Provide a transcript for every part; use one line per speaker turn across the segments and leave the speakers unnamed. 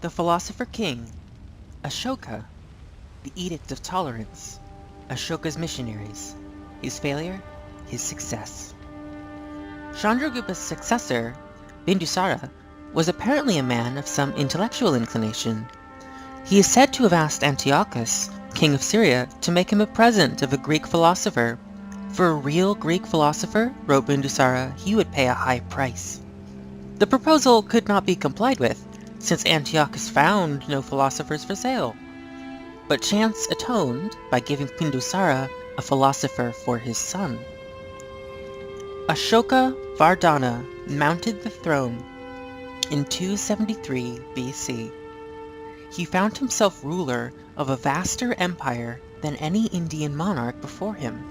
The Philosopher-King, Ashoka, the Edict of Tolerance, Ashoka's Missionaries, his failure, his success. Chandragupta's successor, Bindusara, was apparently a man of some intellectual inclination. He is said to have asked Antiochus, king of Syria, to make him a present of a Greek philosopher. For a real Greek philosopher, wrote Bindusara, he would pay a high price. The proposal could not be complied with, since Antiochus found no philosophers for sale. But chance atoned by giving Bindusara a philosopher for his son. Ashoka Vardhana mounted the throne in 273 BC. He found himself ruler of a vaster empire than any Indian monarch before him.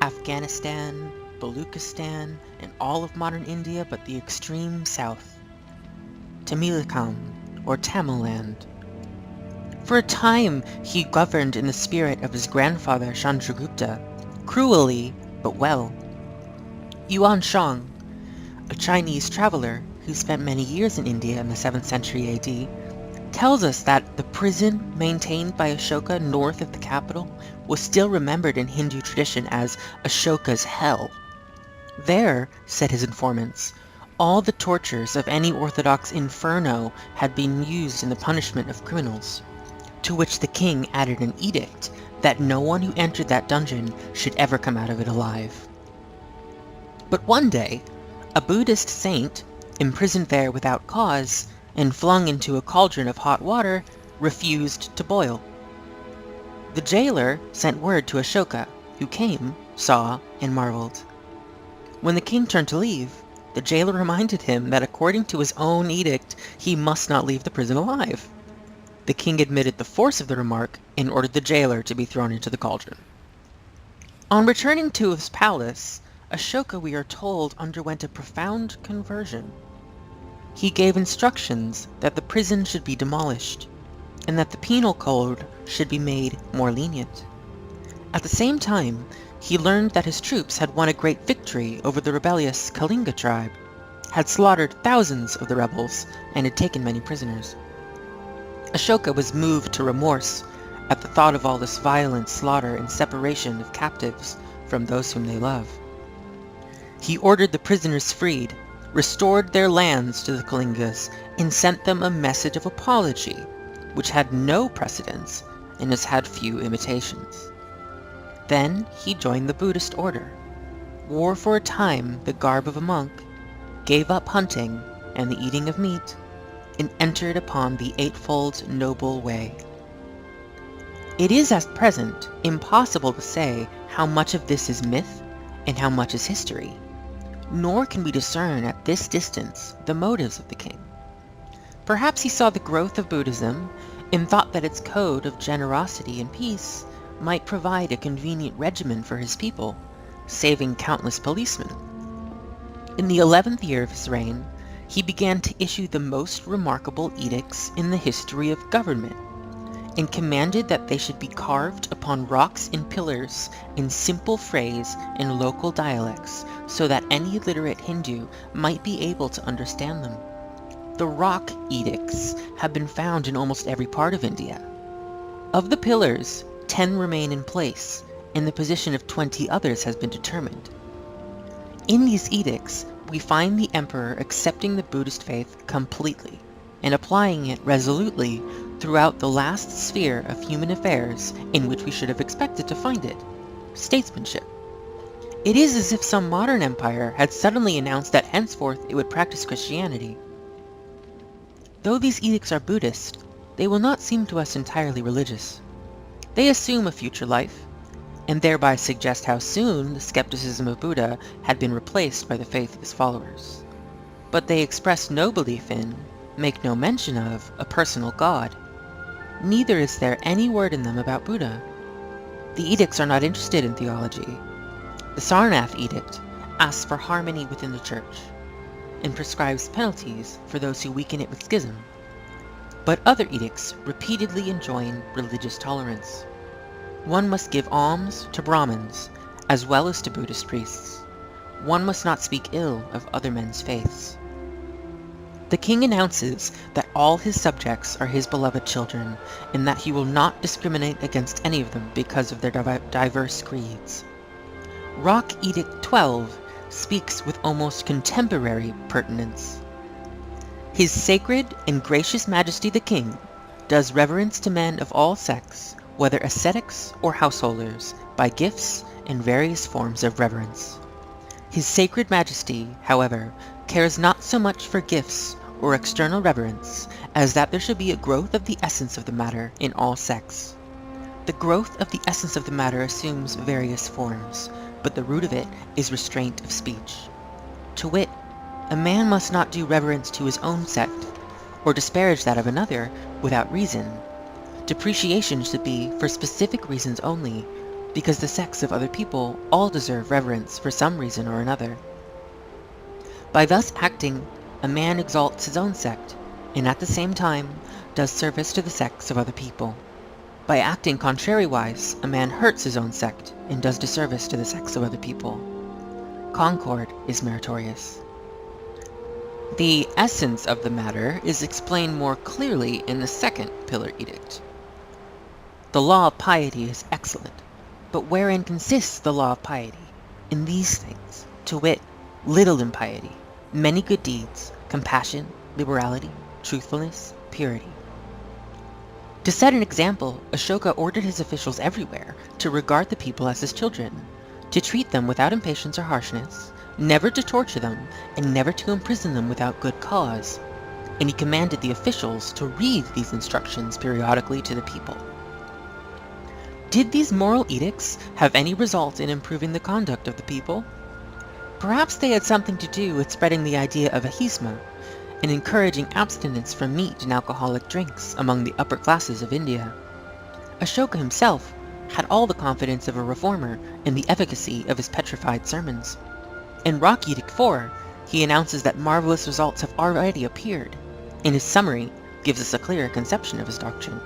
Afghanistan, Baluchistan, and all of modern India but the extreme south. Tamilakam, or Tamil land. For a time, he governed in the spirit of his grandfather Chandragupta, cruelly but well. Yuan Shang, a Chinese traveler who spent many years in India in the 7th century AD, tells us that the prison maintained by Ashoka north of the capital was still remembered in Hindu tradition as Ashoka's hell. There, said his informants, all the tortures of any orthodox inferno had been used in the punishment of criminals, to which the king added an edict that no one who entered that dungeon should ever come out of it alive. But one day, a Buddhist saint, imprisoned there without cause, and flung into a cauldron of hot water, refused to boil. The jailer sent word to Ashoka, who came, saw, and marveled. When the king turned to leave, the jailer reminded him that according to his own edict, he must not leave the prison alive. The king admitted the force of the remark and ordered the jailer to be thrown into the cauldron. On returning to his palace, Ashoka, we are told, underwent a profound conversion. He gave instructions that the prison should be demolished, and that the penal code should be made more lenient. At the same time, he learned that his troops had won a great victory over the rebellious Kalinga tribe, had slaughtered thousands of the rebels, and had taken many prisoners. Ashoka was moved to remorse at the thought of all this violent slaughter and separation of captives from those whom they love. He ordered the prisoners freed, restored their lands to the Kalingas, and sent them a message of apology, which had no precedence and has had few imitations. Then he joined the Buddhist order, wore for a time the garb of a monk, gave up hunting and the eating of meat, and entered upon the Eightfold Noble Way. It is at present impossible to say how much of this is myth and how much is history, nor can we discern at this distance the motives of the king. Perhaps he saw the growth of Buddhism and thought that its code of generosity and peace might provide a convenient regimen for his people, saving countless policemen. In the 11th year of his reign, he began to issue the most remarkable edicts in the history of government, and commanded that they should be carved upon rocks and pillars in simple phrase and local dialects, so that any literate Hindu might be able to understand them. The rock edicts have been found in almost every part of India. Of the pillars, 10 remain in place, and the position of 20 others has been determined. In these edicts, we find the emperor accepting the Buddhist faith completely, and applying it resolutely throughout the last sphere of human affairs in which we should have expected to find it, statesmanship. It is as if some modern empire had suddenly announced that henceforth it would practice Christianity. Though these edicts are Buddhist, they will not seem to us entirely religious. They assume a future life, and thereby suggest how soon the skepticism of Buddha had been replaced by the faith of his followers. But they express no belief in, make no mention of, a personal God. Neither is there any word in them about Buddha. The edicts are not interested in theology. The Sarnath Edict asks for harmony within the church, and prescribes penalties for those who weaken it with schism. But other edicts repeatedly enjoin religious tolerance. One must give alms to Brahmins, as well as to Buddhist priests. One must not speak ill of other men's faiths. The king announces that all his subjects are his beloved children, and that he will not discriminate against any of them because of their diverse creeds. Rock Edict 12 speaks with almost contemporary pertinence. His sacred and gracious majesty the king does reverence to men of all sects, whether ascetics or householders, by gifts and various forms of reverence. His sacred majesty, however, cares not so much for gifts or external reverence as that there should be a growth of the essence of the matter in all sects. The growth of the essence of the matter assumes various forms, but the root of it is restraint of speech. To wit, a man must not do reverence to his own sect, or disparage that of another, without reason. Depreciation should be for specific reasons only, because the sects of other people all deserve reverence for some reason or another. By thus acting, a man exalts his own sect, and at the same time does service to the sects of other people. By acting contrariwise, a man hurts his own sect, and does disservice to the sects of other people. Concord is meritorious. The essence of the matter is explained more clearly in the second Pillar Edict. The law of piety is excellent, but wherein consists the law of piety? In these things, to wit, little impiety, many good deeds, compassion, liberality, truthfulness, purity. To set an example, Ashoka ordered his officials everywhere to regard the people as his children, to treat them without impatience or harshness, never to torture them, and never to imprison them without good cause. And he commanded the officials to read these instructions periodically to the people. Did these moral edicts have any result in improving the conduct of the people? Perhaps they had something to do with spreading the idea of ahisma, and encouraging abstinence from meat and alcoholic drinks among the upper classes of India. Ashoka himself had all the confidence of a reformer in the efficacy of his petrified sermons. In Rock Edict 4, he announces that marvelous results have already appeared, and his summary gives us a clearer conception of his doctrine.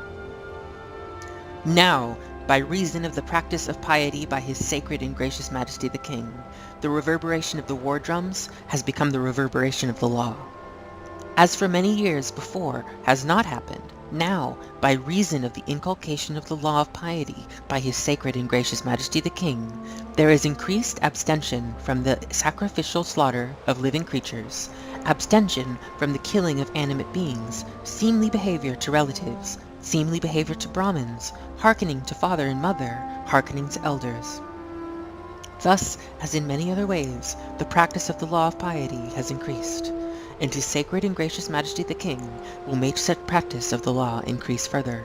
Now, by reason of the practice of piety by his sacred and gracious majesty the king, the reverberation of the war drums has become the reverberation of the law. As for many years before has not happened, now, by reason of the inculcation of the law of piety by his sacred and gracious majesty the king, there is increased abstention from the sacrificial slaughter of living creatures, abstention from the killing of animate beings, seemly behavior to relatives, seemly behavior to Brahmins, hearkening to father and mother, hearkening to elders. Thus, as in many other ways, the practice of the law of piety has increased, and his sacred and gracious majesty the king will make such practice of the law increase further.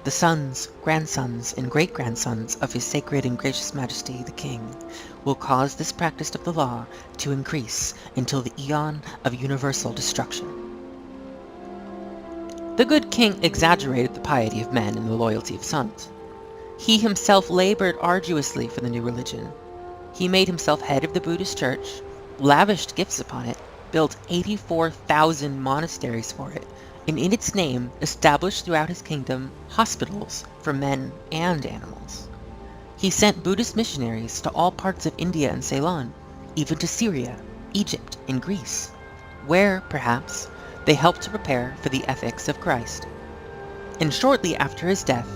The sons, grandsons, and great-grandsons of his sacred and gracious majesty the king will cause this practice of the law to increase until the eon of universal destruction. The good king exaggerated the piety of men and the loyalty of sons. He himself labored arduously for the new religion. He made himself head of the Buddhist church, lavished gifts upon it, built 84,000 monasteries for it, and in its name established throughout his kingdom hospitals for men and animals. He sent Buddhist missionaries to all parts of India and Ceylon, even to Syria, Egypt, and Greece, where, perhaps, they helped to prepare for the ethics of Christ. And shortly after his death,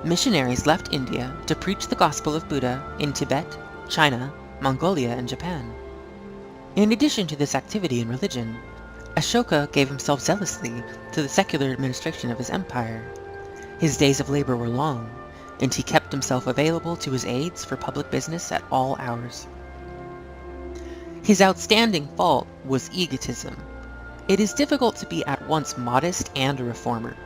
missionaries left India to preach the gospel of Buddha in Tibet, China, Mongolia, and Japan. In addition to this activity in religion, Ashoka gave himself zealously to the secular administration of his empire. His days of labor were long, and he kept himself available to his aides for public business at all hours. His outstanding fault was egotism. It is difficult to be at once modest and a reformer.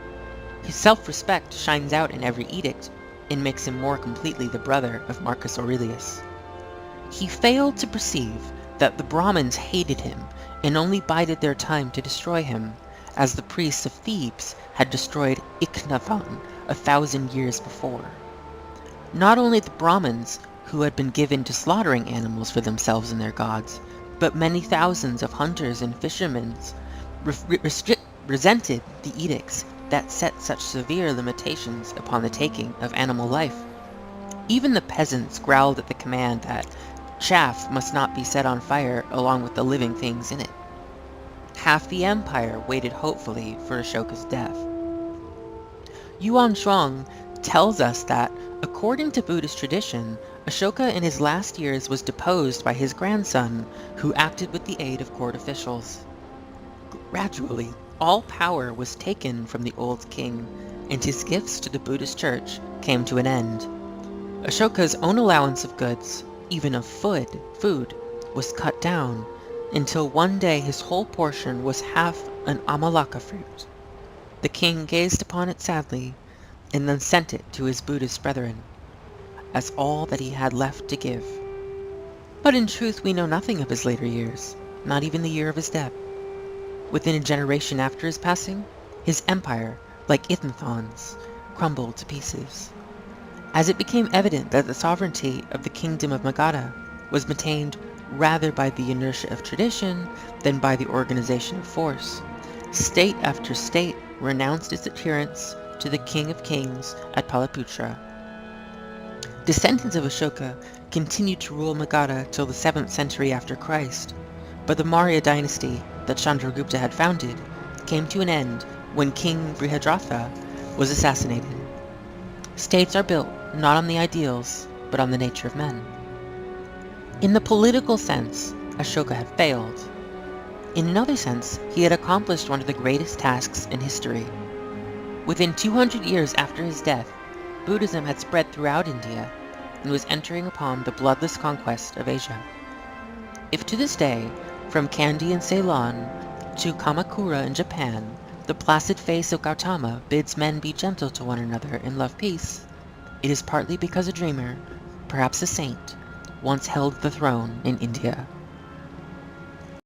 His self-respect shines out in every edict, and makes him more completely the brother of Marcus Aurelius. He failed to perceive that the Brahmins hated him and only bided their time to destroy him, as the priests of Thebes had destroyed Ichnavan 1,000 years before. Not only the Brahmins, who had been given to slaughtering animals for themselves and their gods, but many thousands of hunters and fishermen resented the edicts that set such severe limitations upon the taking of animal life. Even the peasants growled at the command that chaff must not be set on fire along with the living things in it. half the empire waited hopefully for Ashoka's death. Yuan Shuang tells us that, according to Buddhist tradition, Ashoka in his last years was deposed by his grandson, who acted with the aid of court officials. Gradually, all power was taken from the old king, and his gifts to the Buddhist church came to an end. Ashoka's own allowance of goods, even of food, was cut down, until one day his whole portion was half an amalaka fruit. The king gazed upon it sadly, and then sent it to his Buddhist brethren, as all that he had left to give. But in truth we know nothing of his later years, not even the year of his death. Within a generation after his passing, his empire, like Ithanthon's, crumbled to pieces. As it became evident that the sovereignty of the kingdom of Magadha was maintained rather by the inertia of tradition than by the organization of force, state after state renounced its adherence to the King of Kings at Palaputra. Descendants of Ashoka continued to rule Magadha till the 7th century after Christ, but the Maurya dynasty that Chandragupta had founded came to an end when King Brihadratha was assassinated. States are built not on the ideals, but on the nature of men. In the political sense, Ashoka had failed. In another sense, he had accomplished one of the greatest tasks in history. Within 200 years after his death, Buddhism had spread throughout India and was entering upon the bloodless conquest of Asia. If to this day, from Kandy in Ceylon to Kamakura in Japan, the placid face of Gautama bids men be gentle to one another and love peace, it is partly because a dreamer, perhaps a saint, once held the throne in India.